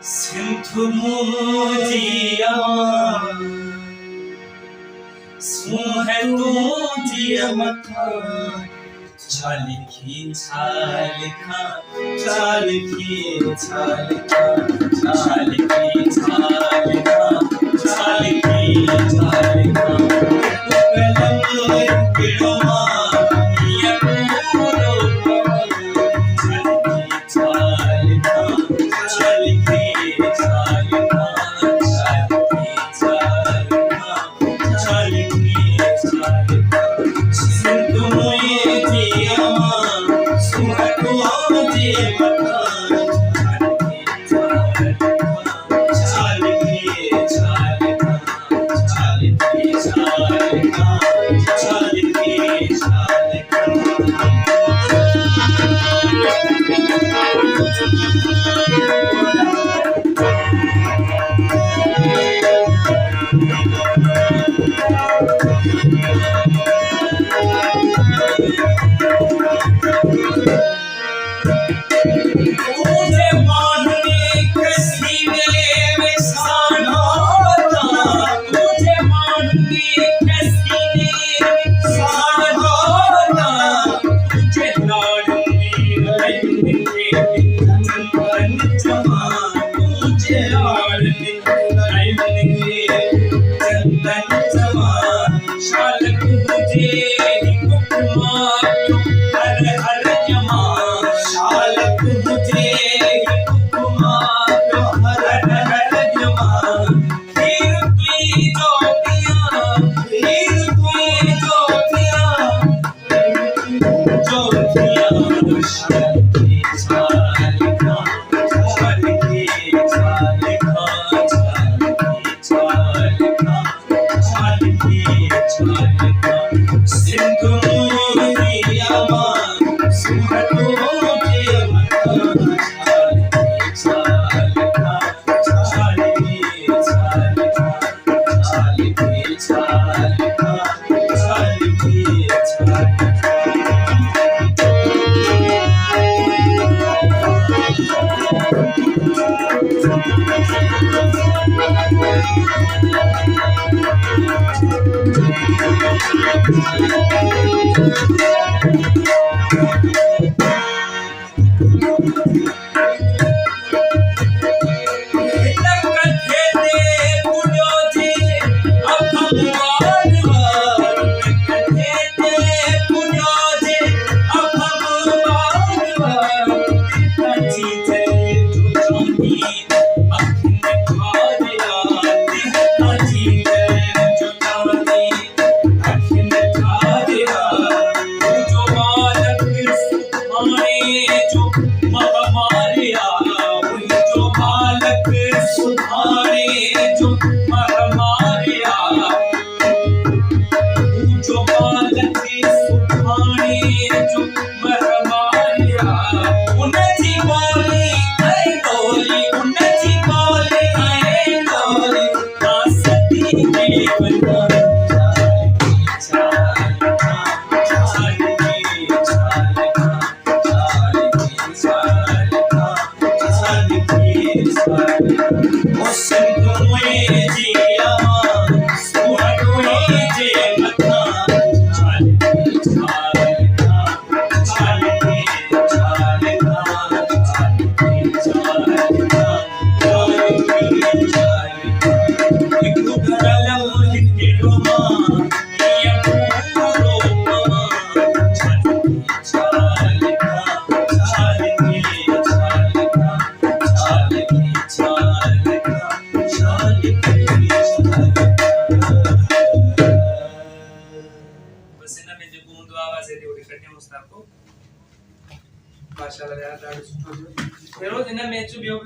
Sinthu Muhji Aman Suhe Tuji Aman Chaliki chalika chaliki chalika chaliki chalika chaliki chalika kalam kidoma yakuro chaliki chalika chaliki chalika chaliki chalika Sindhu Muhji Aman Suhe Tuji Aman chaliki chalika chaliki chalika chaliki Mujhe maanne kasine mein sana tha Mujhe maanne kasine mein sana tha Mujhe laadne lagne chandan jaman Mujhe laadne lagne chandan jaman shalak mujhe hukma har har jaman shalak mujhe hukma har har jaman phir tui jo piya shalaki chalika chaliki chalika chaliki chalika Sindhu Muhji Aman Suhe Tuji Aman chalika chaliki chalika chaliki chalika chaliki chalika Sindhu Muhji Aman Suhe Tuji Aman chaliki chalika chaliki chalika chaliki chalika chaliki chalika Ekku kalam kidoma yakuro chaliki chalika chaliki chalika chaliki chalika बस ना मैं जो गुंदो आवाज है तेवढी करते मुस्ताको माशाल्लाह यार दाढी सुटो फेरोज ना मैं जो बियो